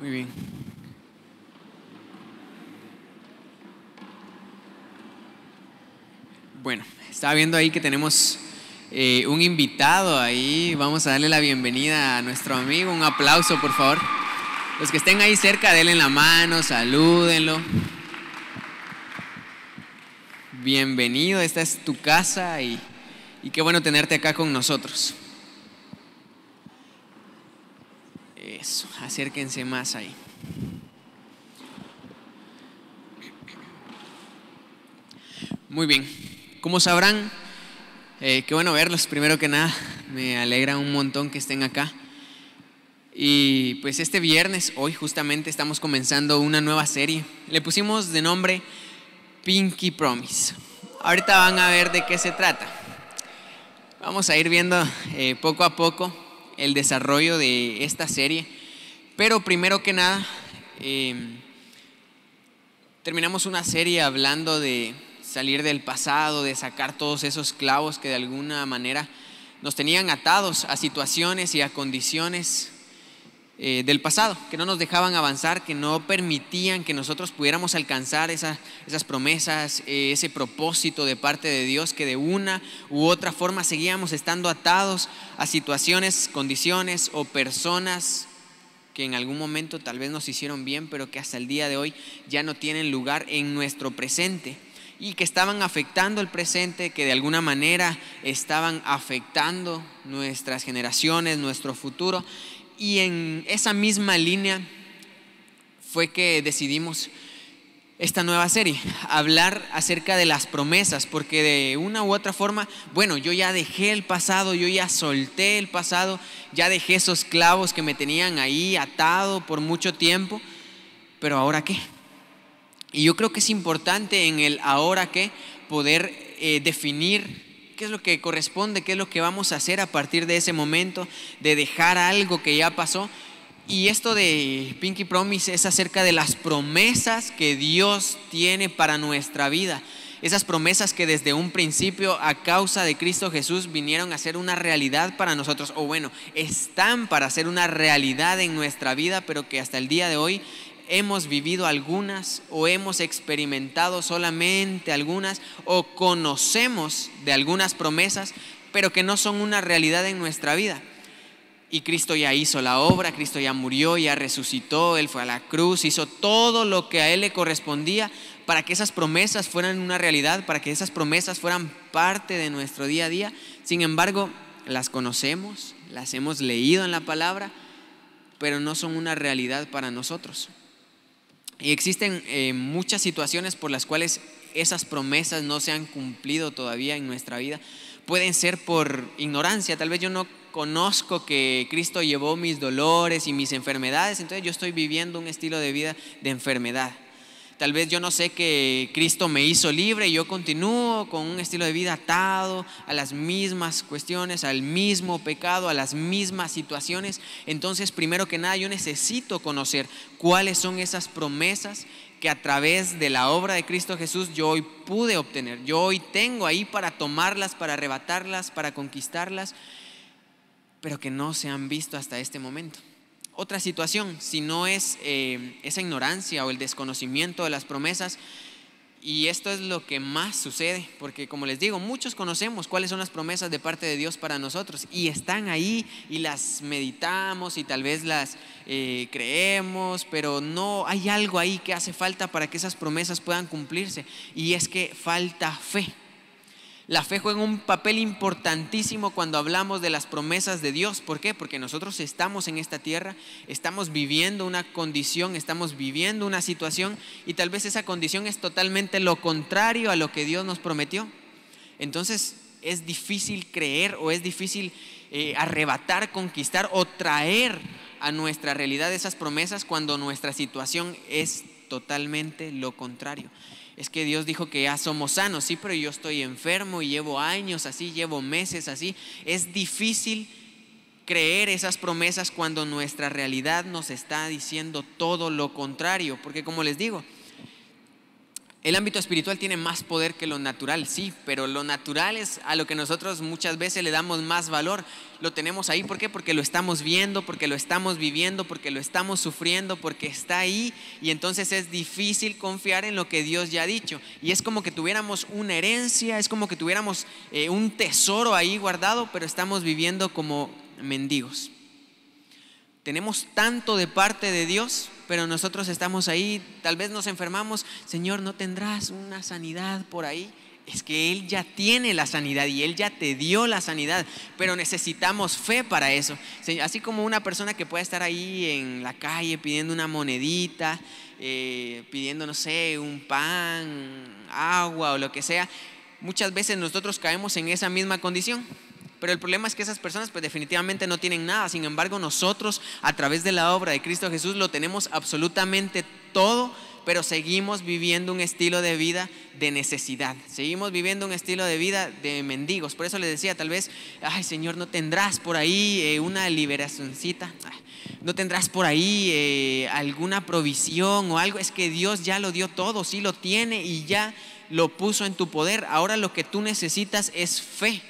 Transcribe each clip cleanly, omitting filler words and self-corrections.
Muy bien. Bueno, estaba viendo ahí que tenemos un invitado ahí. Vamos a darle la bienvenida a nuestro amigo. Un aplauso, por favor. Los que estén ahí cerca, denle la mano, salúdenlo. Bienvenido, esta es tu casa y qué bueno tenerte acá con nosotros. Eso, acérquense más ahí. Muy bien, como sabrán, qué bueno verlos. Primero que nada, me alegra un montón que estén acá. Y pues este viernes, hoy justamente estamos comenzando una nueva serie. Le pusimos de nombre Pinky Promise. Ahorita van a ver de qué se trata. Vamos a ir viendo poco a poco el desarrollo de esta serie. Pero primero que nada, terminamos una serie hablando de salir del pasado, de sacar todos esos clavos que de alguna manera nos tenían atados a situaciones y a condiciones del pasado, que no nos dejaban avanzar, que no permitían que nosotros pudiéramos alcanzar esas promesas, ese propósito de parte de Dios, que de una u otra forma seguíamos estando atados a situaciones, condiciones o personas que en algún momento tal vez nos hicieron bien, pero que hasta el día de hoy ya no tienen lugar en nuestro presente y que estaban afectando el presente, que de alguna manera estaban afectando nuestras generaciones, nuestro futuro. Y en esa misma línea fue que decidimos esta nueva serie, hablar acerca de las promesas, porque de una u otra forma, bueno, yo ya dejé el pasado, yo ya solté el pasado, ya dejé esos clavos que me tenían ahí atado por mucho tiempo, pero ¿ahora qué? Y yo creo que es importante en el ahora qué poder definir qué es lo que corresponde, qué es lo que vamos a hacer a partir de ese momento, de dejar algo que ya pasó. Y esto de Pinky Promise es acerca de las promesas que Dios tiene para nuestra vida. Esas promesas que desde un principio, a causa de Cristo Jesús, vinieron a ser una realidad para nosotros. O bueno, están para ser una realidad en nuestra vida, pero que hasta el día de hoy hemos vivido algunas o hemos experimentado solamente algunas o conocemos de algunas promesas, pero que no son una realidad en nuestra vida. Y Cristo ya hizo la obra, Cristo ya murió, ya resucitó, Él fue a la cruz, hizo todo lo que a Él le correspondía para que esas promesas fueran una realidad, para que esas promesas fueran parte de nuestro día a día. Sin embargo, las conocemos, las hemos leído en la palabra, pero no son una realidad para nosotros. Y existen muchas situaciones por las cuales esas promesas no se han cumplido todavía en nuestra vida. Pueden ser por ignorancia. Tal vez yo no conozco que Cristo llevó mis dolores y mis enfermedades, entonces yo estoy viviendo un estilo de vida de enfermedad. Tal vez yo no sé que Cristo me hizo libre y yo continúo con un estilo de vida atado a las mismas cuestiones, al mismo pecado, a las mismas situaciones. Entonces, primero que nada, yo necesito conocer cuáles son esas promesas que a través de la obra de Cristo Jesús yo hoy pude obtener. Yo hoy tengo ahí para tomarlas, para arrebatarlas, para conquistarlas, pero que no se han visto hasta este momento. Otra situación, si no es esa ignorancia o el desconocimiento de las promesas, y esto es lo que más sucede, porque como les digo, muchos conocemos cuáles son las promesas de parte de Dios para nosotros y están ahí y las meditamos y tal vez las creemos, pero no hay algo ahí que hace falta para que esas promesas puedan cumplirse, y es que falta fe. La fe juega un papel importantísimo cuando hablamos de las promesas de Dios. ¿Por qué? Porque nosotros estamos en esta tierra, estamos viviendo una condición, estamos viviendo una situación, y tal vez esa condición es totalmente lo contrario a lo que Dios nos prometió. Entonces es difícil creer o es difícil arrebatar, conquistar o traer a nuestra realidad esas promesas cuando nuestra situación es totalmente lo contrario. Es que Dios dijo que ya somos sanos, sí, pero yo estoy enfermo y llevo años así, llevo meses así. Es difícil creer esas promesas cuando nuestra realidad nos está diciendo todo lo contrario, porque como les digo, El ámbito espiritual tiene más poder que lo natural, sí, pero lo natural es a lo que nosotros muchas veces le damos más valor. Lo tenemos ahí, ¿por qué? Porque lo estamos viendo, porque lo estamos viviendo, porque lo estamos sufriendo, porque está ahí, y entonces es difícil confiar en lo que Dios ya ha dicho. Y es como que tuviéramos una herencia, es como que tuviéramos un tesoro ahí guardado, pero estamos viviendo como mendigos. Tenemos tanto de parte de Dios, pero nosotros estamos ahí, tal vez nos enfermamos. Señor, ¿no tendrás una sanidad por ahí? Es que Él ya tiene la sanidad y Él ya te dio la sanidad, pero necesitamos fe para eso. Así como una persona que puede estar ahí en la calle pidiendo una monedita, pidiendo, no sé, un pan, agua o lo que sea, muchas veces nosotros caemos en esa misma condición. Pero el problema es que esas personas pues definitivamente no tienen nada. Sin embargo, nosotros a través de la obra de Cristo Jesús lo tenemos absolutamente todo, pero seguimos viviendo un estilo de vida de necesidad. Seguimos viviendo un estilo de vida de mendigos. Por eso les decía, tal vez, ay Señor, ¿no tendrás por ahí una liberacioncita? ¿No tendrás por ahí alguna provisión o algo? Es que Dios ya lo dio todo, sí lo tiene y ya lo puso en tu poder. Ahora lo que tú necesitas es fe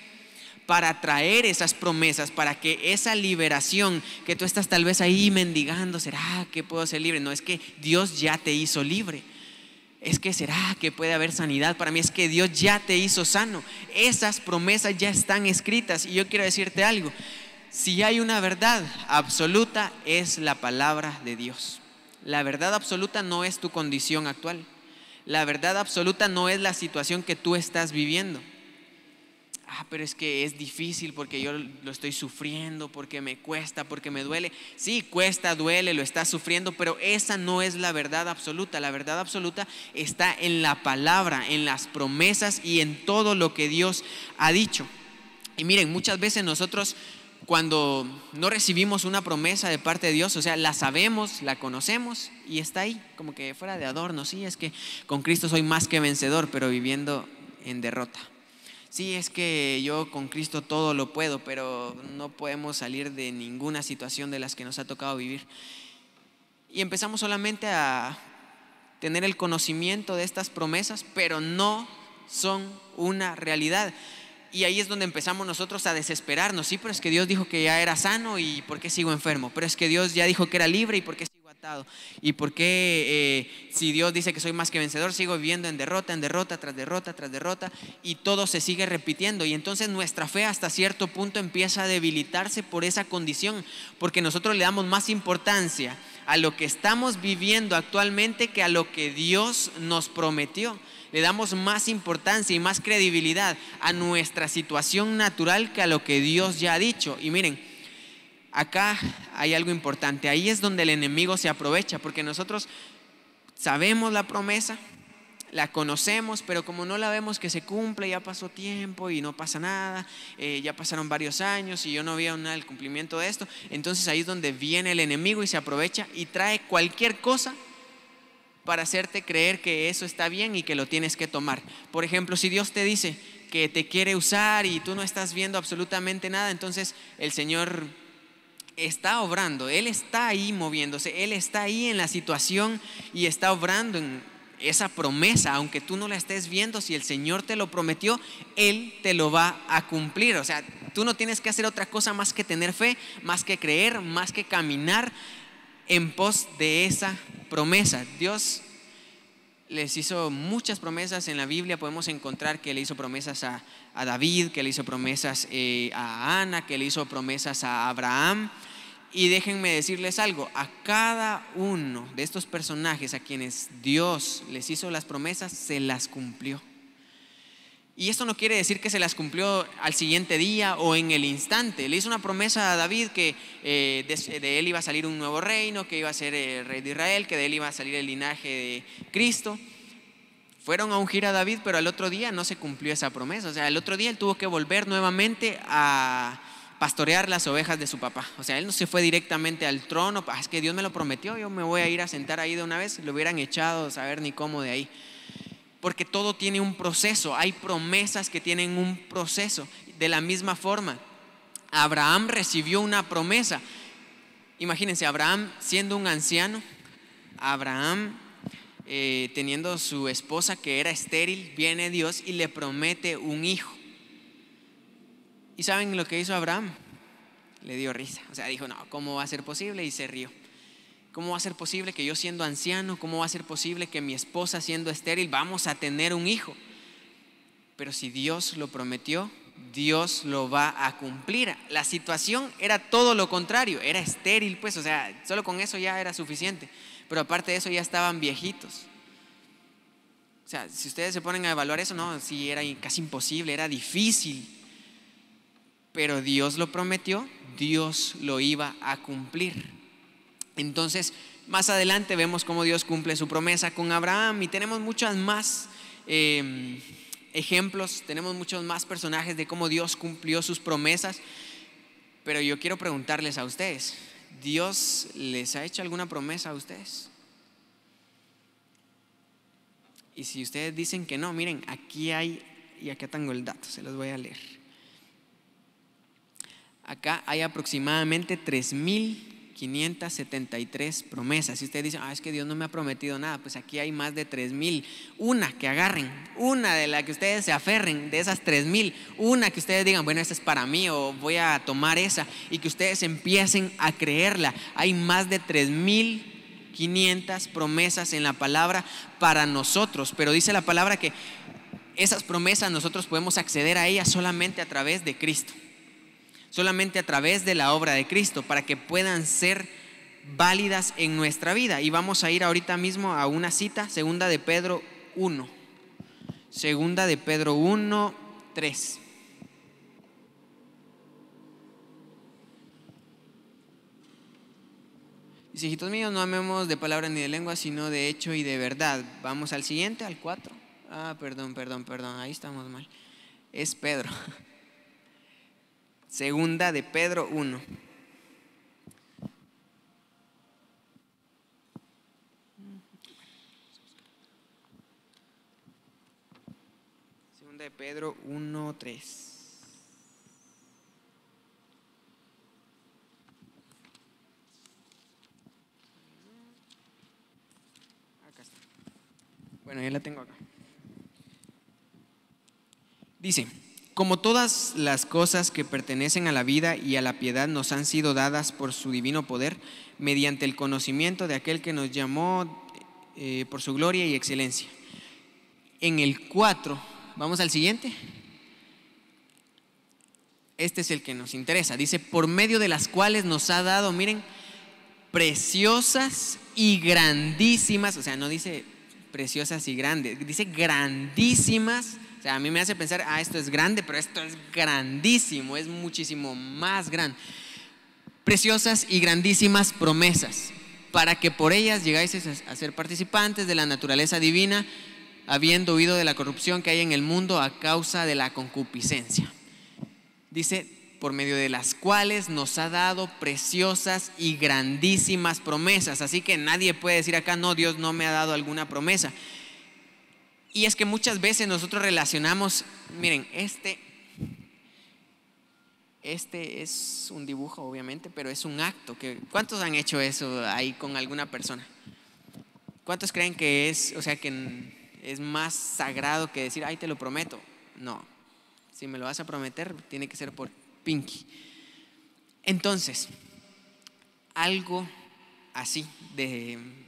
para traer esas promesas, para que esa liberación que tú estás tal vez ahí mendigando, ¿será que puedo ser libre? No, es que Dios ya te hizo libre. Es que ¿será que puede haber sanidad para mí? Es que Dios ya te hizo sano. Esas promesas ya están escritas. Y yo quiero decirte algo: si hay una verdad absoluta, es la palabra de Dios. La verdad absoluta no es tu condición actual. La verdad absoluta no es la situación que tú estás viviendo. Pero es que es difícil porque yo lo estoy sufriendo, porque me cuesta, porque me duele. Sí, cuesta, duele, lo estás sufriendo, pero esa no es la verdad absoluta. La verdad absoluta está en la palabra, en las promesas y en todo lo que Dios ha dicho. Y miren, muchas veces nosotros cuando no recibimos una promesa de parte de Dios, o sea, la sabemos, la conocemos y está ahí, como que fuera de adorno. Sí, es que con Cristo soy más que vencedor, pero viviendo en derrota. Sí, es que yo con Cristo todo lo puedo, pero no podemos salir de ninguna situación de las que nos ha tocado vivir. Y empezamos solamente a tener el conocimiento de estas promesas, pero no son una realidad. Y ahí es donde empezamos nosotros a desesperarnos. Sí, pero es que Dios dijo que ya era sano, ¿y por qué sigo enfermo? Pero es que Dios ya dijo que era libre, ¿y por qué sigo atado? ¿Y por qué si Dios dice que soy más que vencedor, sigo viviendo en derrota tras derrota tras derrota? Y todo se sigue repitiendo. Y entonces nuestra fe hasta cierto punto empieza a debilitarse por esa condición, porque nosotros le damos más importancia a lo que estamos viviendo actualmente que a lo que Dios nos prometió. Le damos más importancia y más credibilidad a nuestra situación natural que a lo que Dios ya ha dicho. Y miren, acá hay algo importante. Ahí es donde el enemigo se aprovecha, porque nosotros sabemos la promesa, la conocemos, pero como no la vemos que se cumple, ya pasó tiempo y no pasa nada, ya pasaron varios años y yo no veo nada del cumplimiento de esto. Entonces ahí es donde viene el enemigo y se aprovecha y trae cualquier cosa para hacerte creer que eso está bien y que lo tienes que tomar. Por ejemplo, si Dios te dice que te quiere usar y tú no estás viendo absolutamente nada, entonces el Señor está obrando, Él está ahí moviéndose, Él está ahí en la situación y está obrando en esa promesa, aunque tú no la estés viendo. Si el Señor te lo prometió, Él te lo va a cumplir. O sea, tú no tienes que hacer otra cosa más que tener fe, más que creer, más que caminar en pos de esa promesa. Dios les hizo muchas promesas en la Biblia. Podemos encontrar que le hizo promesas a David, que le hizo promesas a Ana, que le hizo promesas a Abraham. Y déjenme decirles algo: a cada uno de estos personajes a quienes Dios les hizo las promesas, se las cumplió. Y esto no quiere decir que se las cumplió al siguiente día o en el instante. Le hizo una promesa a David que de él iba a salir un nuevo reino, que iba a ser el rey de Israel, que de él iba a salir el linaje de Cristo. Fueron a ungir a David, pero al otro día no se cumplió esa promesa. O sea, el otro día él tuvo que volver nuevamente a pastorear las ovejas de su papá. O sea, él no se fue directamente al trono. Es que Dios me lo prometió, yo me voy a ir a sentar ahí de una vez. Lo hubieran echado, saber ni cómo de ahí. Porque todo tiene un proceso. Hay promesas que tienen un proceso. De la misma forma, Abraham recibió una promesa. Imagínense, Abraham siendo un anciano, Abraham teniendo su esposa que era estéril, viene Dios y le promete un hijo. ¿Y saben lo que hizo Abraham? Le dio risa. O sea, dijo, no, ¿cómo va a ser posible? Y se rió. ¿Cómo va a ser posible que yo siendo anciano, cómo va a ser posible que mi esposa siendo estéril vamos a tener un hijo? Pero si Dios lo prometió, Dios lo va a cumplir. La situación era todo lo contrario, era estéril, pues, o sea, solo con eso ya era suficiente. Pero aparte de eso ya estaban viejitos. O sea, si ustedes se ponen a evaluar eso, no, sí, era casi imposible, era difícil. Pero Dios lo prometió, Dios lo iba a cumplir. Entonces, más adelante vemos cómo Dios cumple su promesa con Abraham y tenemos muchas más ejemplos, tenemos muchos más personajes de cómo Dios cumplió sus promesas. Pero yo quiero preguntarles a ustedes, ¿Dios les ha hecho alguna promesa a ustedes? Y si ustedes dicen que no, miren, aquí hay, y acá tengo el dato, se los voy a leer. Acá hay aproximadamente 3,573 promesas. Si ustedes dicen, es que Dios no me ha prometido nada, pues aquí hay más de 3,000. Una que agarren, una de la que ustedes se aferren, de esas 3,000, una que ustedes digan, bueno, esta es para mí o voy a tomar esa, y que ustedes empiecen a creerla. Hay más de 3,500 promesas en la palabra para nosotros, pero dice la palabra que esas promesas nosotros podemos acceder a ellas solamente a través de Cristo. Solamente a través de la obra de Cristo, para que puedan ser válidas en nuestra vida. Y vamos a ir ahorita mismo a una cita, segunda de Pedro 1. Segunda de Pedro 1, 3. Dice, hijitos míos, no amemos de palabra ni de lengua, sino de hecho y de verdad. Vamos al siguiente, al 4. Perdón, ahí estamos mal. Es Pedro. Segunda de Pedro 1. Segunda de Pedro 1, 3. Acá está. Bueno, ya la tengo acá. Dice, como todas las cosas que pertenecen a la vida y a la piedad nos han sido dadas por su divino poder, mediante el conocimiento de aquel que nos llamó por su gloria y excelencia. En el 4, vamos al siguiente. Este es el que nos interesa. Dice, por medio de las cuales nos ha dado, miren, preciosas y grandísimas, o sea, no dice preciosas y grandes, dice grandísimas. O sea, a mí me hace pensar, esto es grande, pero esto es grandísimo, es muchísimo más grande. Preciosas y grandísimas promesas, para que por ellas llegáis a ser participantes de la naturaleza divina, habiendo huido de la corrupción que hay en el mundo a causa de la concupiscencia. Dice, por medio de las cuales nos ha dado preciosas y grandísimas promesas. Así que nadie puede decir acá, no, Dios no me ha dado alguna promesa. Y es que muchas veces nosotros relacionamos, miren, este es un dibujo obviamente, pero es un acto. ¿Cuántos han hecho eso ahí con alguna persona? ¿Cuántos creen que es, o sea, que es más sagrado que decir, te lo prometo? No, si me lo vas a prometer, tiene que ser por pinky. Entonces, algo así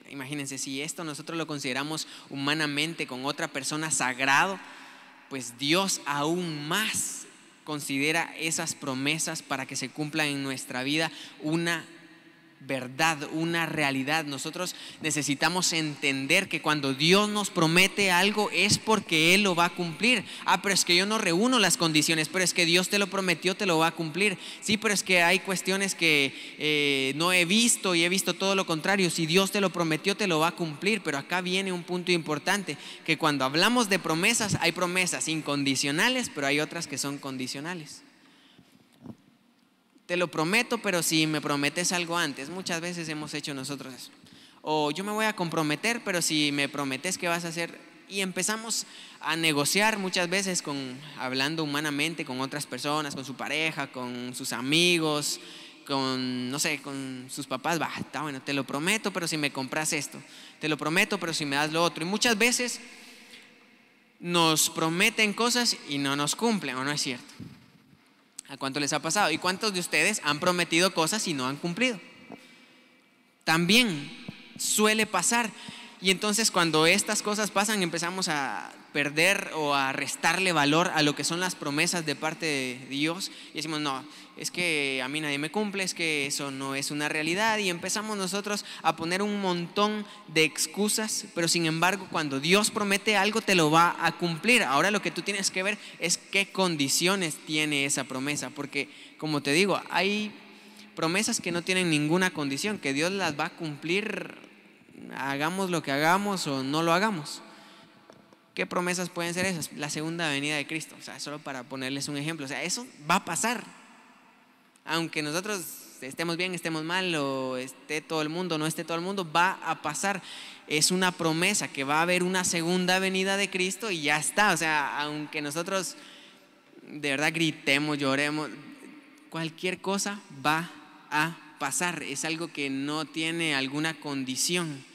imagínense, si esto nosotros lo consideramos humanamente con otra persona sagrado, pues Dios aún más considera esas promesas para que se cumplan en nuestra vida una verdad, una realidad. Nosotros necesitamos entender que cuando Dios nos promete algo es porque Él lo va a cumplir. Pero es que yo no reúno las condiciones, pero es que Dios te lo prometió, te lo va a cumplir. Sí, pero es que hay cuestiones que no he visto y he visto todo lo contrario. Si Dios te lo prometió, te lo va a cumplir. Pero acá viene un punto importante, que cuando hablamos de promesas, hay promesas incondicionales, pero hay otras que son condicionales. Te lo prometo, pero si me prometes algo antes. Muchas veces hemos hecho nosotros eso. O yo me voy a comprometer, pero si me prometes que vas a hacer. Y empezamos a negociar muchas veces hablando humanamente con otras personas, con su pareja, con sus amigos. con, no sé, con sus papás, va, está bueno, te lo prometo, pero si me compras esto, te lo prometo, pero si me das lo otro. Y muchas veces nos prometen cosas y no nos cumplen, ¿o no es cierto? ¿A cuánto les ha pasado? ¿Y cuántos de ustedes han prometido cosas y no han cumplido? También suele pasar. Y entonces cuando estas cosas pasan empezamos a perder o a restarle valor a lo que son las promesas de parte de Dios y decimos, no, es que a mí nadie me cumple, es que eso no es una realidad, y empezamos nosotros a poner un montón de excusas, pero sin embargo cuando Dios promete algo te lo va a cumplir. Ahora lo que tú tienes que ver es qué condiciones tiene esa promesa, porque como te digo, hay promesas que no tienen ninguna condición, que Dios las va a cumplir, hagamos lo que hagamos o no lo hagamos. ¿Qué promesas pueden ser esas? La segunda venida de Cristo, o sea, solo para ponerles un ejemplo, o sea, eso va a pasar. Aunque nosotros estemos bien, estemos mal, o esté todo el mundo, no esté todo el mundo, va a pasar. Es una promesa que va a haber una segunda venida de Cristo y ya está. O sea, aunque nosotros de verdad gritemos, lloremos, cualquier cosa va a pasar. Es algo que no tiene alguna condición.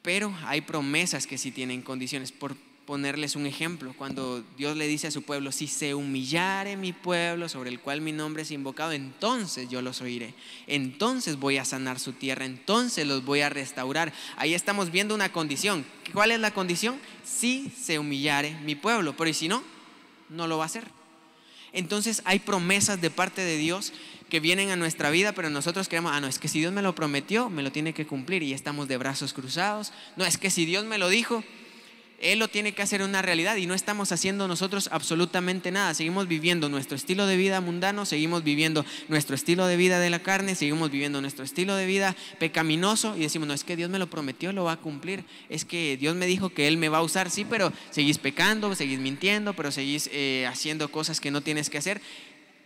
Pero hay promesas que sí tienen condiciones. Por ponerles un ejemplo, cuando Dios le dice a su pueblo, si se humillare mi pueblo sobre el cual mi nombre es invocado, entonces yo los oiré, entonces voy a sanar su tierra, entonces los voy a restaurar. Ahí estamos viendo una condición. ¿Cuál es la condición? Si se humillare mi pueblo, pero y si no, no lo va a hacer. Entonces hay promesas de parte de Dios que vienen a nuestra vida, pero nosotros creemos, no, es que si Dios me lo prometió, me lo tiene que cumplir, y estamos de brazos cruzados. No, es que si Dios me lo dijo, Él lo tiene que hacer una realidad, y no estamos haciendo nosotros absolutamente nada. Seguimos viviendo nuestro estilo de vida mundano, seguimos viviendo nuestro estilo de vida de la carne, seguimos viviendo nuestro estilo de vida pecaminoso, y decimos, no, es que Dios me lo prometió, lo va a cumplir, es que Dios me dijo que Él me va a usar, sí, pero seguís pecando, seguís mintiendo, pero seguís haciendo cosas que no tienes que hacer.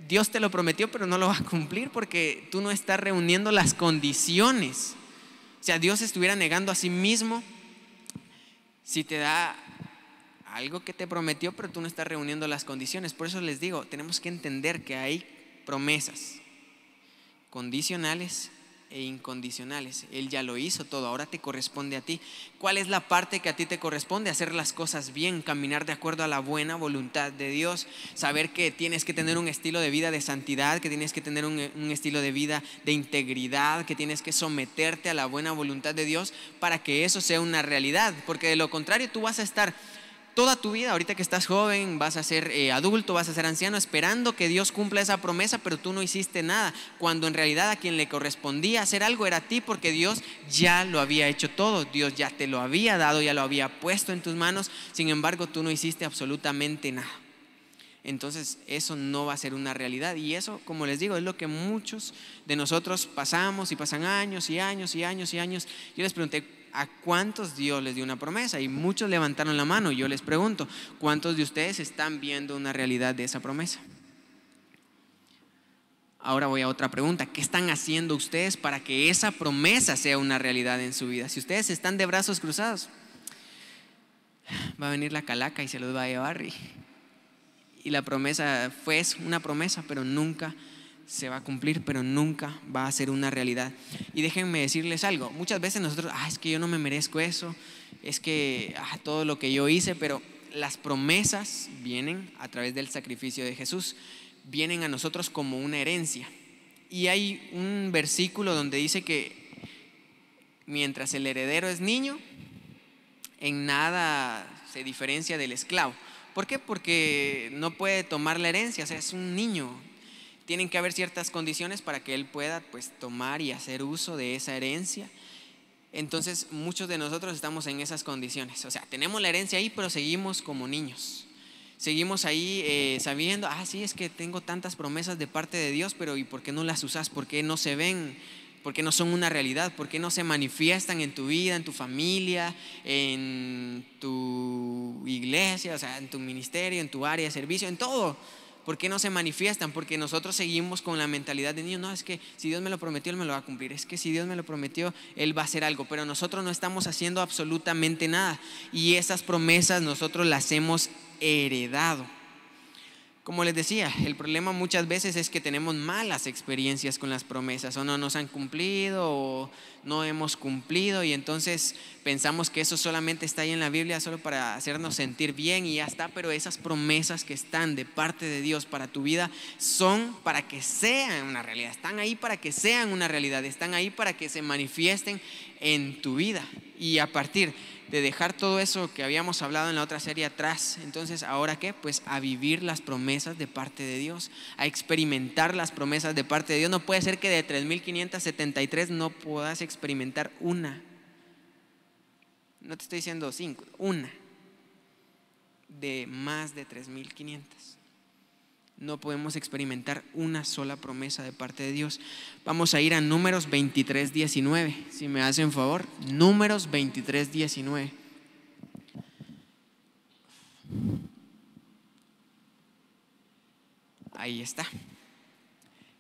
Dios te lo prometió, pero no lo va a cumplir porque tú no estás reuniendo las condiciones. O sea, Dios estuviera negando a sí mismo si te da algo que te prometió, pero tú no estás reuniendo las condiciones. Por eso les digo, tenemos que entender que hay promesas condicionales e incondicionales. Él ya lo hizo todo, ahora te corresponde a ti. ¿Cuál es la parte que a ti te corresponde? Hacer las cosas bien, caminar de acuerdo a la buena voluntad de Dios, saber que tienes que tener un estilo de vida de santidad, que tienes que tener un estilo de vida de integridad, que tienes que someterte a la buena voluntad de Dios para que eso sea una realidad, porque de lo contrario tú vas a estar toda tu vida, ahorita que estás joven, vas a ser adulto, vas a ser anciano, esperando que Dios cumpla esa promesa, pero tú no hiciste nada, cuando en realidad a quien le correspondía hacer algo era a ti, porque Dios ya lo había hecho todo, Dios ya te lo había dado, ya lo había puesto en tus manos, sin embargo tú no hiciste absolutamente nada. Entonces eso no va a ser una realidad, y eso, como les digo, es lo que muchos de nosotros pasamos, y pasan años y años y años y años. Yo les pregunté, ¿a cuántos Dios les dio una promesa? Y muchos levantaron la mano. Y yo les pregunto, ¿cuántos de ustedes están viendo una realidad de esa promesa? Ahora voy a otra pregunta. ¿Qué están haciendo ustedes para que esa promesa sea una realidad en su vida? Si ustedes están de brazos cruzados, va a venir la calaca y se los va a llevar, y la promesa fue una promesa, pero nunca se va a cumplir, pero nunca va a ser una realidad. Y déjenme decirles algo, muchas veces nosotros, es que yo no me merezco eso, es que todo lo que yo hice, pero las promesas vienen a través del sacrificio de Jesús, vienen a nosotros como una herencia. Y hay un versículo donde dice que mientras el heredero es niño, en nada se diferencia del esclavo. ¿Por qué? Porque no puede tomar la herencia, o sea, es un niño. Tienen que haber ciertas condiciones para que él pueda tomar y hacer uso de esa herencia. Entonces muchos de nosotros estamos en esas condiciones, o sea, tenemos la herencia ahí, pero seguimos como niños. Seguimos ahí sabiendo, sí, es que tengo tantas promesas de parte de Dios, pero ¿y por qué no las usas? ¿Por qué no se ven? ¿Por qué no son una realidad? ¿Por qué no se manifiestan en tu vida, en tu familia, en tu iglesia, o sea, en tu ministerio, en tu área de servicio, en todo? ¿Por qué no se manifiestan? Porque nosotros seguimos con la mentalidad de niños. No, es que si Dios me lo prometió, Él me lo va a cumplir. Es que si Dios me lo prometió, Él va a hacer algo. Pero nosotros no estamos haciendo absolutamente nada. Y esas promesas nosotros las hemos heredado. como les decía, el problema muchas veces es que tenemos malas experiencias con las promesas, o no nos han cumplido o no hemos cumplido, y entonces pensamos que eso solamente está ahí en la Biblia solo para hacernos sentir bien y ya está. Pero esas promesas que están de parte de Dios para tu vida son para que sean una realidad, están ahí para que sean una realidad, están ahí para que se manifiesten en tu vida. Y a partir de dejar todo eso que habíamos hablado en la otra serie atrás, entonces ¿ahora qué? Pues a vivir las promesas de parte de Dios, a experimentar las promesas de parte de Dios. No puede ser que de 3.573 no puedas experimentar una. No te estoy diciendo 5, una de más de 3.500. No podemos experimentar una sola promesa de parte de Dios. Vamos a ir a Números 23:19, si me hacen favor. Números 23:19. Ahí está.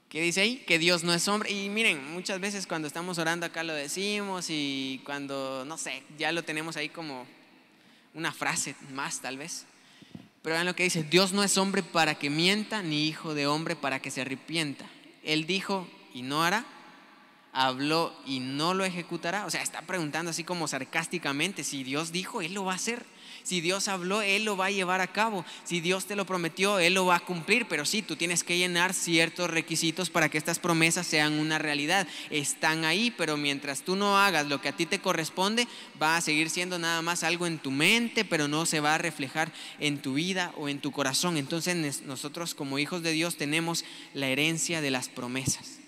¿Qué dice ahí? Que Dios no es hombre. Y miren, muchas veces cuando estamos orando acá lo decimos, y cuando, no sé, ya lo tenemos ahí como una frase más tal vez. Pero vean lo que dice: Dios no es hombre para que mienta, ni hijo de hombre para que se arrepienta. Él dijo y no hará, habló y no lo ejecutará. O sea, está preguntando así como sarcásticamente: si Dios dijo, Él lo va a hacer. Si Dios habló, Él lo va a llevar a cabo. Si Dios te lo prometió, Él lo va a cumplir. Pero sí, tú tienes que llenar ciertos requisitos para que estas promesas sean una realidad. Están ahí, pero mientras tú no hagas lo que a ti te corresponde, va a seguir siendo nada más algo en tu mente, pero no se va a reflejar en tu vida o en tu corazón. Entonces nosotros como hijos de Dios tenemos la herencia de las promesas.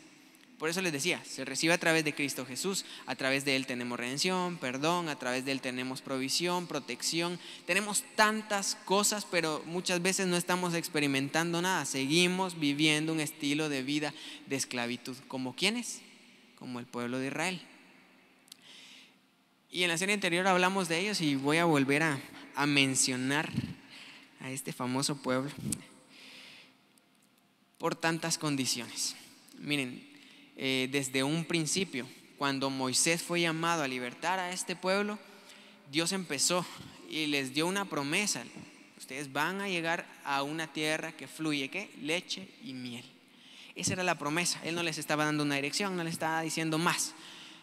Por eso les decía, se recibe a través de Cristo Jesús. A través de Él tenemos redención, perdón, a través de Él tenemos provisión, protección. Tenemos tantas cosas, pero muchas veces no estamos experimentando nada. Seguimos viviendo un estilo de vida de esclavitud. ¿Como quiénes? Como el pueblo de Israel. Y en la serie anterior hablamos de ellos, y voy a volver a mencionar a este famoso pueblo por tantas condiciones. Miren, desde un principio, cuando Moisés fue llamado a libertar a este pueblo, Dios empezó y les dio una promesa: ustedes van a llegar a una tierra que fluye, ¿qué? Leche y miel. Esa era la promesa. Él no les estaba dando una dirección, no les estaba diciendo más.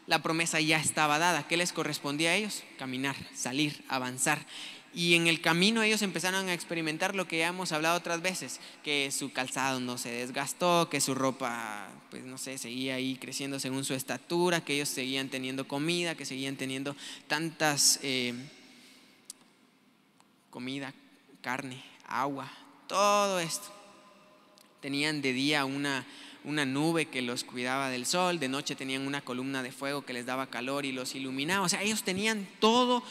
La promesa ya estaba dada. ¿Qué les correspondía a ellos? Caminar, salir, avanzar. Y en el camino ellos empezaron a experimentar lo que ya hemos hablado otras veces: que su calzado no se desgastó, que su ropa, pues no sé, seguía ahí creciendo según su estatura, que ellos seguían teniendo comida, que seguían teniendo tantas comida, carne, agua, todo esto. Tenían de día una nube que los cuidaba del sol, de noche tenían una columna de fuego que les daba calor y los iluminaba. O sea, ellos tenían todo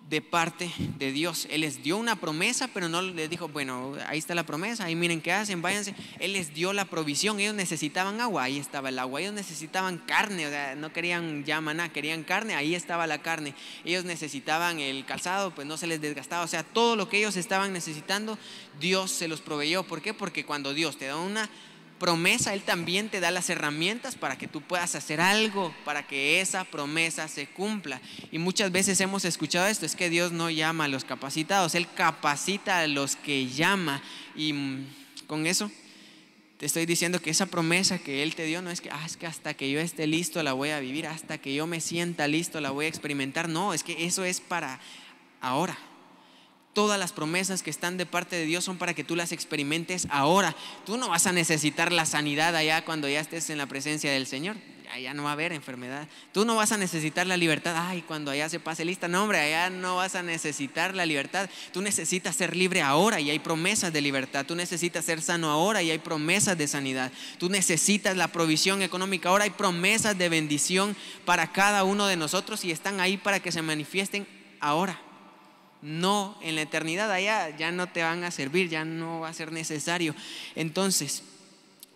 de parte de Dios. Él les dio una promesa, pero no les dijo: bueno, ahí está la promesa, ahí miren qué hacen, váyanse. Él les dio la provisión. Ellos necesitaban agua, ahí estaba el agua. Ellos necesitaban carne, o sea, no querían ya maná, querían carne, ahí estaba la carne. Ellos necesitaban el calzado, pues no se les desgastaba. O sea, todo lo que ellos estaban necesitando, Dios se los proveyó. ¿Por qué? Porque cuando Dios te da una promesa, Él también te da las herramientas para que tú puedas hacer algo para que esa promesa se cumpla. Y muchas veces hemos escuchado esto: es que Dios no llama a los capacitados, Él capacita a los que llama. Y con eso te estoy diciendo que esa promesa que Él te dio no es que, es que hasta que yo esté listo la voy a vivir, hasta que yo me sienta listo la voy a experimentar. No, es que eso es para ahora. Todas las promesas que están de parte de Dios son para que tú las experimentes ahora. Tú no vas a necesitar la sanidad allá cuando ya estés en la presencia del Señor. Allá no va a haber enfermedad. Tú no vas a necesitar la libertad cuando allá se pase lista. No, hombre, allá no vas a necesitar la libertad. Tú necesitas ser libre ahora y hay promesas de libertad. Tú necesitas ser sano ahora y hay promesas de sanidad. Tú necesitas la provisión económica ahora, hay promesas de bendición para cada uno de nosotros y están ahí para que se manifiesten ahora. No en la eternidad, allá ya no te van a servir, ya no va a ser necesario. Entonces,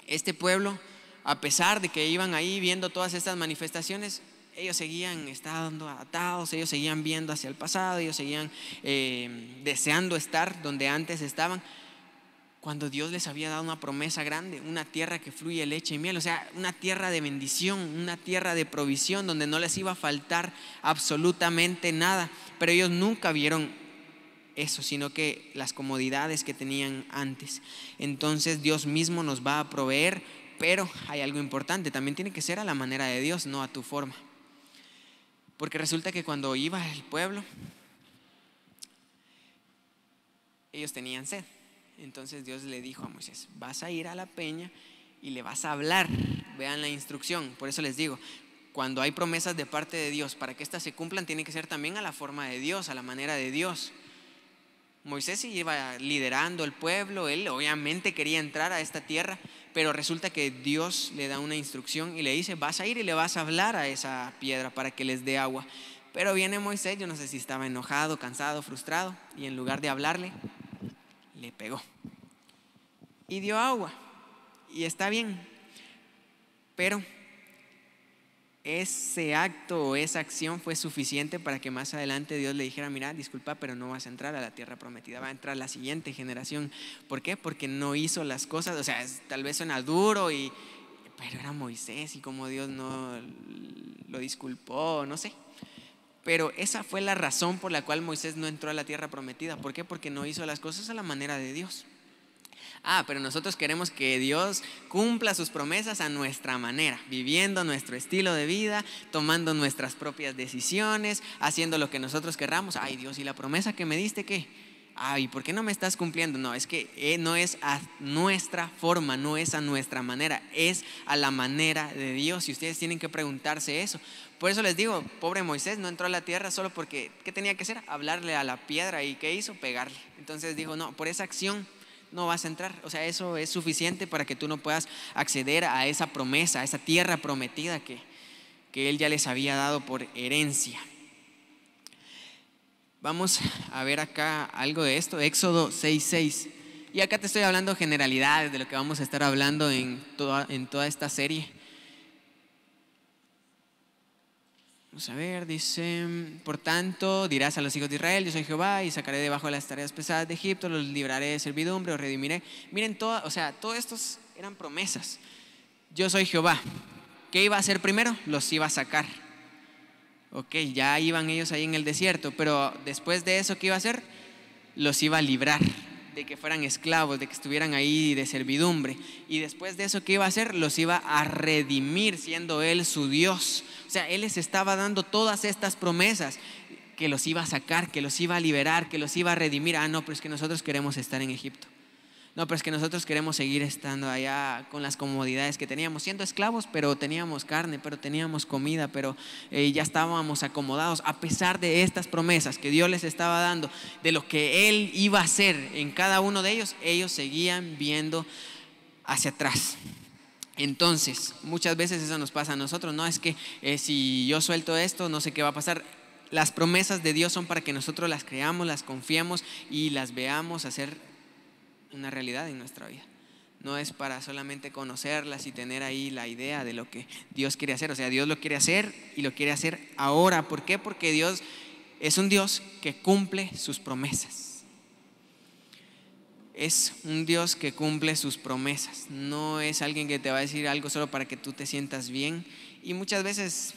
este pueblo, a pesar de que iban ahí viendo todas estas manifestaciones, ellos seguían estando atados, ellos seguían viendo hacia el pasado, ellos seguían deseando estar donde antes estaban, cuando Dios les había dado una promesa grande, una tierra que fluye leche y miel. O sea, una tierra de bendición, una tierra de provisión donde no les iba a faltar absolutamente nada. Pero ellos nunca vieron eso, sino que las comodidades que tenían antes. Entonces Dios mismo nos va a proveer, pero hay algo importante, también tiene que ser a la manera de Dios, no a tu forma. Porque resulta que cuando iba el pueblo, ellos tenían sed. Entonces Dios le dijo a Moisés: vas a ir a la peña y le vas a hablar. Vean la instrucción. Por eso les digo, cuando hay promesas de parte de Dios, para que éstas se cumplan, tiene que ser también a la forma de Dios, a la manera de Dios. Moisés iba liderando el pueblo, él obviamente quería entrar a esta tierra, pero resulta que Dios le da una instrucción y le dice: vas a ir y le vas a hablar a esa piedra para que les dé agua. Pero viene Moisés, yo no sé si estaba enojado, cansado, frustrado, y en lugar de hablarle, le pegó y dio agua. Y está bien, pero ese acto o esa acción fue suficiente para que más adelante Dios le dijera: mira, disculpa, pero no vas a entrar a la tierra prometida, va a entrar la siguiente generación. ¿Por qué? Porque no hizo las cosas, o sea, tal vez suena duro, pero era Moisés y como Dios no lo disculpó, no sé. Pero esa fue la razón por la cual Moisés no entró a la tierra prometida. ¿Por qué? Porque no hizo las cosas a la manera de Dios. Pero nosotros queremos que Dios cumpla sus promesas a nuestra manera, viviendo nuestro estilo de vida, tomando nuestras propias decisiones, haciendo lo que nosotros querramos. Ay, Dios, ¿y la promesa que me diste qué? Ay, ¿por qué no me estás cumpliendo? No, es que no es a nuestra forma, no es a nuestra manera, es a la manera de Dios. Y ustedes tienen que preguntarse eso. Por eso les digo, pobre Moisés no entró a la tierra solo porque, ¿qué tenía que hacer? Hablarle a la piedra. ¿Y qué hizo? Pegarle. Entonces dijo: no, por esa acción no vas a entrar. O sea, eso es suficiente para que tú no puedas acceder a esa promesa, a esa tierra prometida que Él ya les había dado por herencia. Vamos a ver acá algo de esto, Éxodo 6:6. Y acá te estoy hablando generalidades de lo que vamos a estar hablando en toda esta serie. Vamos a ver, dice: por tanto dirás a los hijos de Israel: yo soy Jehová, y sacaré debajo de las tareas pesadas de Egipto, los libraré de servidumbre, os redimiré. Miren, todo estos eran promesas. Yo soy Jehová. ¿Qué iba a hacer primero? Los iba a sacar. Ok, ya iban ellos ahí en el desierto, pero después de eso, ¿qué iba a hacer? Los iba a librar de que fueran esclavos, de que estuvieran ahí de servidumbre. Y después de eso, ¿qué iba a hacer? Los iba a redimir, siendo Él su Dios. O sea, Él les estaba dando todas estas promesas, que los iba a sacar, que los iba a liberar, que los iba a redimir. No, pero es que nosotros queremos estar en Egipto. No, pero es que nosotros queremos seguir estando allá con las comodidades que teníamos, siendo esclavos, pero teníamos carne, pero teníamos comida, pero ya estábamos acomodados. A pesar de estas promesas que Dios les estaba dando, de lo que Él iba a hacer en cada uno de ellos seguían viendo hacia atrás. Entonces, muchas veces eso nos pasa a nosotros. No, es que si yo suelto esto, no sé qué va a pasar. Las promesas de Dios son para que nosotros las creamos, las confiemos y las veamos hacer una realidad en nuestra vida. No es para solamente conocerlas y tener ahí la idea de lo que Dios quiere hacer. O sea, Dios lo quiere hacer y lo quiere hacer ahora. ¿Por qué? Porque Dios es un Dios que cumple sus promesas. Es un Dios que cumple sus promesas. No es alguien que te va a decir algo solo para que tú te sientas bien. Y muchas veces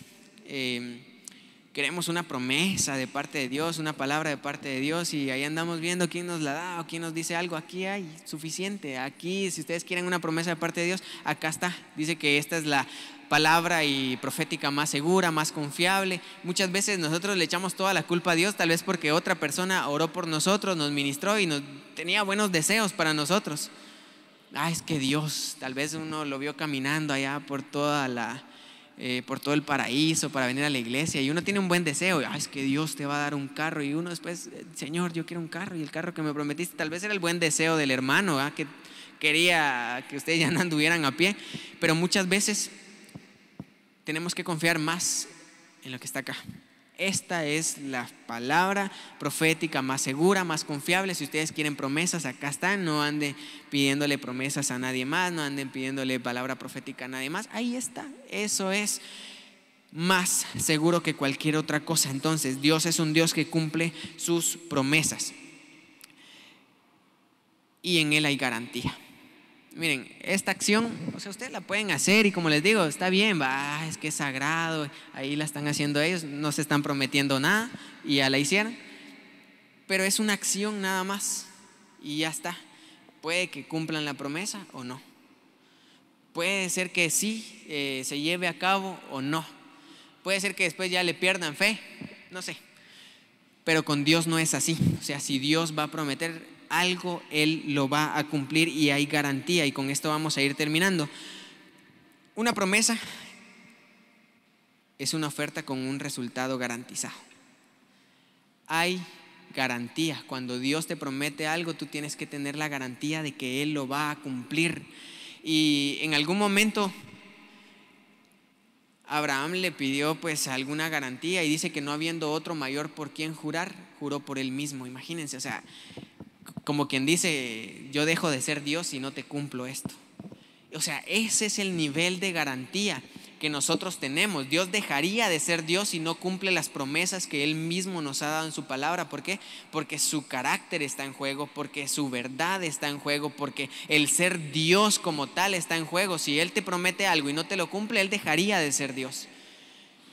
queremos una promesa de parte de Dios, una palabra de parte de Dios, y ahí andamos viendo quién nos la da o quién nos dice algo. Aquí hay suficiente. Aquí, si ustedes quieren una promesa de parte de Dios, acá está. Dice que esta es la palabra y profética más segura, más confiable. Muchas veces nosotros le echamos toda la culpa a Dios, tal vez porque otra persona oró por nosotros, nos ministró y tenía buenos deseos para nosotros. Es que Dios, tal vez uno lo vio caminando allá por todo el paraíso para venir a la iglesia, y uno tiene un buen deseo. Es que Dios te va a dar un carro, y uno después: Señor, yo quiero un carro, y el carro que me prometiste, tal vez era el buen deseo del hermano, que quería que ustedes ya no anduvieran a pie. Pero muchas veces tenemos que confiar más en lo que está acá. Esta es la palabra profética más segura, más confiable. Si ustedes quieren promesas, acá están. No anden pidiéndole promesas a nadie más, no anden pidiéndole palabra profética a nadie más. Ahí está. Eso es más seguro que cualquier otra cosa. Entonces, Dios es un Dios que cumple sus promesas, y en Él hay garantía. Miren, esta acción, o sea, ustedes la pueden hacer, y como les digo, está bien, es que es sagrado, ahí la están haciendo ellos, no se están prometiendo nada y ya la hicieron. pero es una acción nada más y ya está. Puede que cumplan la promesa o no. Puede ser que sí se lleve a cabo o no. Puede ser que después ya le pierdan fe, no sé. Pero con Dios no es así. O sea, si Dios va a prometer algo, Él lo va a cumplir y hay garantía. Y con esto vamos a ir terminando. Una promesa es una oferta con un resultado garantizado. Hay garantía. Cuando Dios te promete algo, tú tienes que tener la garantía de que Él lo va a cumplir. Y en algún momento Abraham le pidió pues alguna garantía y dice que no habiendo otro mayor por quien jurar, juró por él mismo. Imagínense, o sea, como quien dice, yo dejo de ser Dios y no te cumplo esto. O sea, ese es el nivel de garantía que nosotros tenemos. Dios dejaría de ser Dios si no cumple las promesas que Él mismo nos ha dado en su palabra. ¿Por qué? Porque su carácter está en juego, porque su verdad está en juego, porque el ser Dios como tal está en juego. Si Él te promete algo y no te lo cumple, Él dejaría de ser Dios.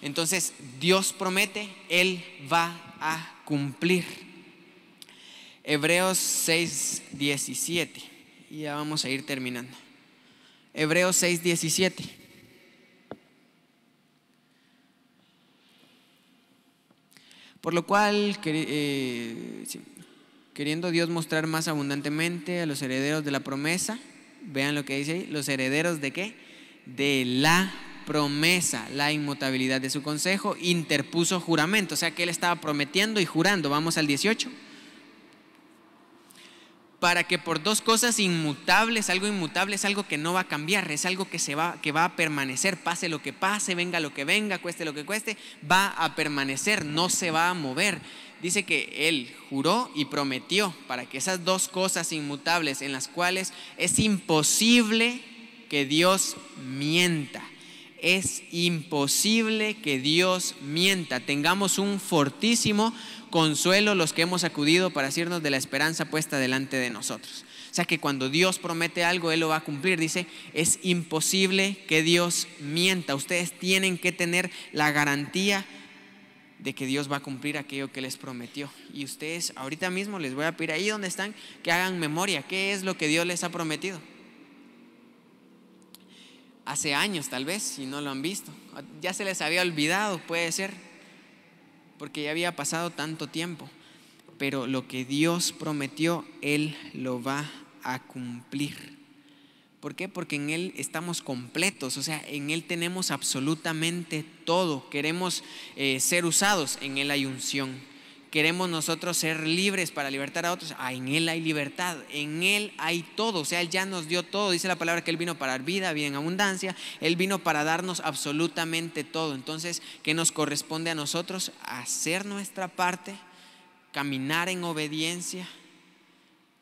Entonces, Dios promete, Él va a cumplir. Hebreos 6:17. Y ya vamos a ir terminando. Hebreos 6:17. Por lo cual, queriendo Dios mostrar más abundantemente a los herederos de la promesa, vean lo que dice ahí, los herederos ¿de qué? De la promesa, la inmutabilidad de su consejo, interpuso juramento. O sea que Él estaba prometiendo y jurando. Vamos al 18. Para que por dos cosas inmutables, algo inmutable es algo que no va a cambiar, es algo que va a permanecer, pase lo que pase, venga lo que venga, cueste lo que cueste, va a permanecer, no se va a mover. Dice que Él juró y prometió para que esas dos cosas inmutables en las cuales es imposible que Dios mienta. Es imposible que Dios mienta. Tengamos un fortísimo consuelo los que hemos acudido para asirnos de la esperanza puesta delante de nosotros. O sea que cuando Dios promete algo, Él lo va a cumplir. Dice, es imposible que Dios mienta. Ustedes tienen que tener la garantía de que Dios va a cumplir aquello que les prometió. Y ustedes ahorita mismo les voy a pedir ahí donde están que hagan memoria. ¿Qué es lo que Dios les ha prometido? Hace años tal vez, si no lo han visto. Ya se les había olvidado, puede ser, porque ya había pasado tanto tiempo. Pero lo que Dios prometió, Él lo va a cumplir. ¿Por qué? Porque en Él estamos completos, o sea, en Él tenemos absolutamente todo. Queremos ser usados, en Él hay unción. Queremos nosotros ser libres para libertar a otros, en Él hay libertad, en Él hay todo. O sea, Él ya nos dio todo. Dice la palabra que Él vino para dar vida, vida en abundancia. Él vino para darnos absolutamente todo. Entonces, ¿qué nos corresponde a nosotros? Hacer nuestra parte, caminar en obediencia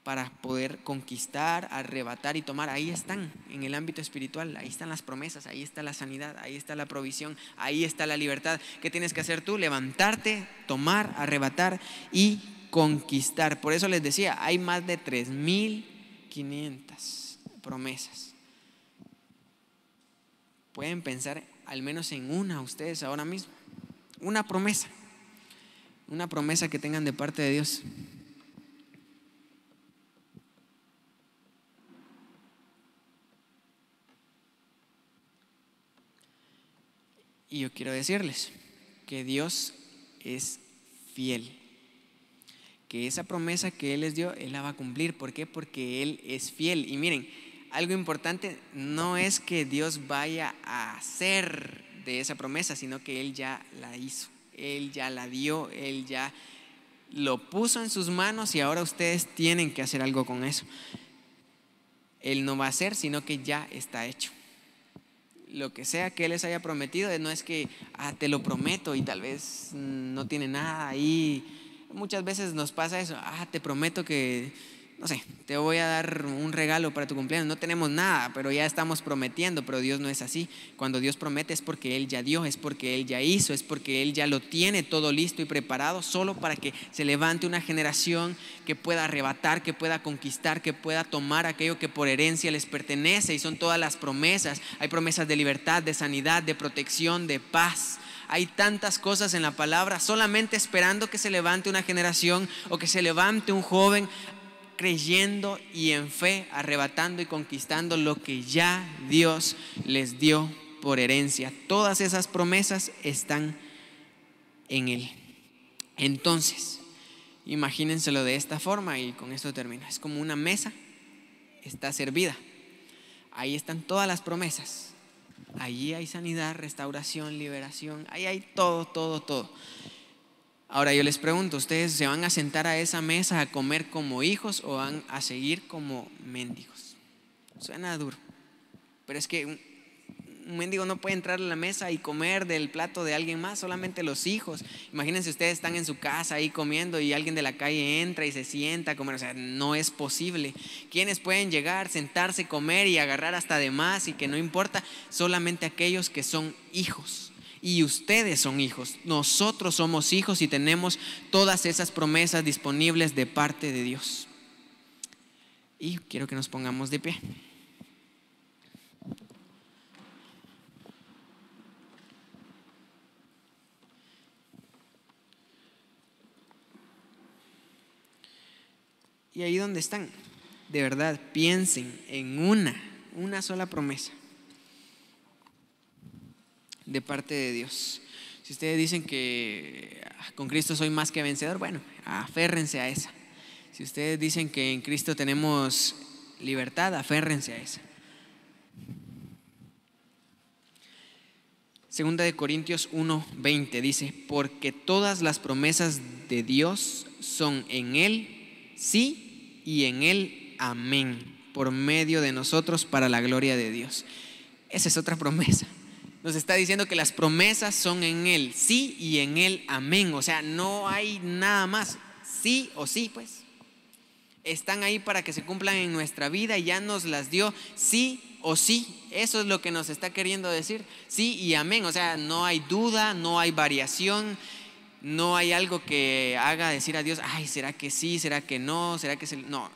para poder conquistar, arrebatar y tomar. Ahí están, en el ámbito espiritual, ahí están las promesas, ahí está la sanidad, ahí está la provisión, ahí está la libertad. ¿Qué tienes que hacer tú? Levantarte, tomar, arrebatar y conquistar. Por eso les decía, hay más de 3,500 promesas. Pueden pensar al menos en una ustedes ahora mismo, una promesa que tengan de parte de Dios. Y yo quiero decirles que Dios es fiel, que esa promesa que Él les dio, Él la va a cumplir. ¿Por qué? Porque Él es fiel. Y miren, algo importante no es que Dios vaya a hacer de esa promesa, sino que Él ya la hizo, Él ya la dio, Él ya lo puso en sus manos y ahora ustedes tienen que hacer algo con eso. Él no va a hacer, sino que ya está hecho. Lo que sea que Él les haya prometido, no es que te lo prometo y tal vez no tiene nada ahí. Muchas veces nos pasa eso, te prometo que, no sé, te voy a dar un regalo para tu cumpleaños. No tenemos nada, pero ya estamos prometiendo. Pero Dios no es así. Cuando Dios promete es porque Él ya dio, es porque Él ya hizo, es porque Él ya lo tiene todo listo y preparado, solo para que se levante una generación que pueda arrebatar, que pueda conquistar, que pueda tomar aquello que por herencia les pertenece. Y son todas las promesas. Hay promesas de libertad, de sanidad, de protección, de paz. Hay tantas cosas en la palabra, solamente esperando que se levante una generación o que se levante un joven creyendo y en fe, arrebatando y conquistando lo que ya Dios les dio por herencia. Todas esas promesas están en Él. Entonces, imagínenselo de esta forma y con esto termino. Es como una mesa, está servida. Ahí están todas las promesas. Allí hay sanidad, restauración, liberación. Ahí hay todo, todo, todo. Ahora yo les pregunto, ¿ustedes se van a sentar a esa mesa a comer como hijos o van a seguir como mendigos? Suena duro, pero es que un mendigo no puede entrar a la mesa y comer del plato de alguien más, solamente los hijos. Imagínense, ustedes están en su casa ahí comiendo y alguien de la calle entra y se sienta a comer. O sea, no es posible. ¿Quiénes pueden llegar, sentarse, comer y agarrar hasta de más y que no importa? Solamente aquellos que son hijos. Y ustedes son hijos, nosotros somos hijos y tenemos todas esas promesas disponibles de parte de Dios. Y quiero que nos pongamos de pie. Y ahí donde están, de verdad, piensen en una sola promesa de parte de Dios. Si ustedes dicen que con Cristo soy más que vencedor, bueno, aférrense a esa. Si ustedes dicen que en Cristo tenemos libertad, aférrense a esa. Segunda de Corintios 1:20 dice: porque todas las promesas de Dios son en Él sí y en Él amén, por medio de nosotros para la gloria de Dios. Esa es otra promesa. Nos está diciendo que las promesas son en Él sí y en Él amén. O sea, no hay nada más. Sí o sí, pues. Están ahí para que se cumplan en nuestra vida y ya nos las dio sí o sí. Eso es lo que nos está queriendo decir. Sí y amén. O sea, no hay duda, no hay variación, no hay algo que haga decir a Dios, ay, ¿será que sí? ¿Será que no? ¿Será que no?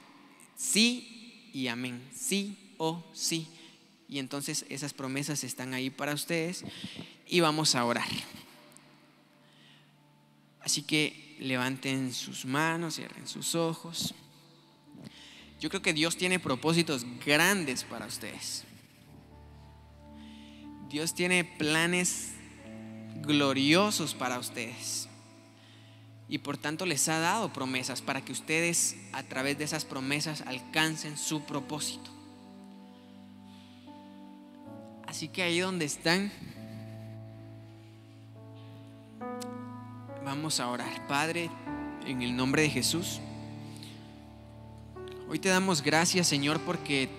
Sí y amén. Sí o sí. Y entonces esas promesas están ahí para ustedes y vamos a orar. Así que levanten sus manos, cierren sus ojos. Yo creo que Dios tiene propósitos grandes para ustedes. Dios tiene planes gloriosos para ustedes. Y por tanto les ha dado promesas para que ustedes a través de esas promesas alcancen su propósito. Así que ahí donde están, vamos a orar. Padre, en el nombre de Jesús, hoy te damos gracias, Señor, porque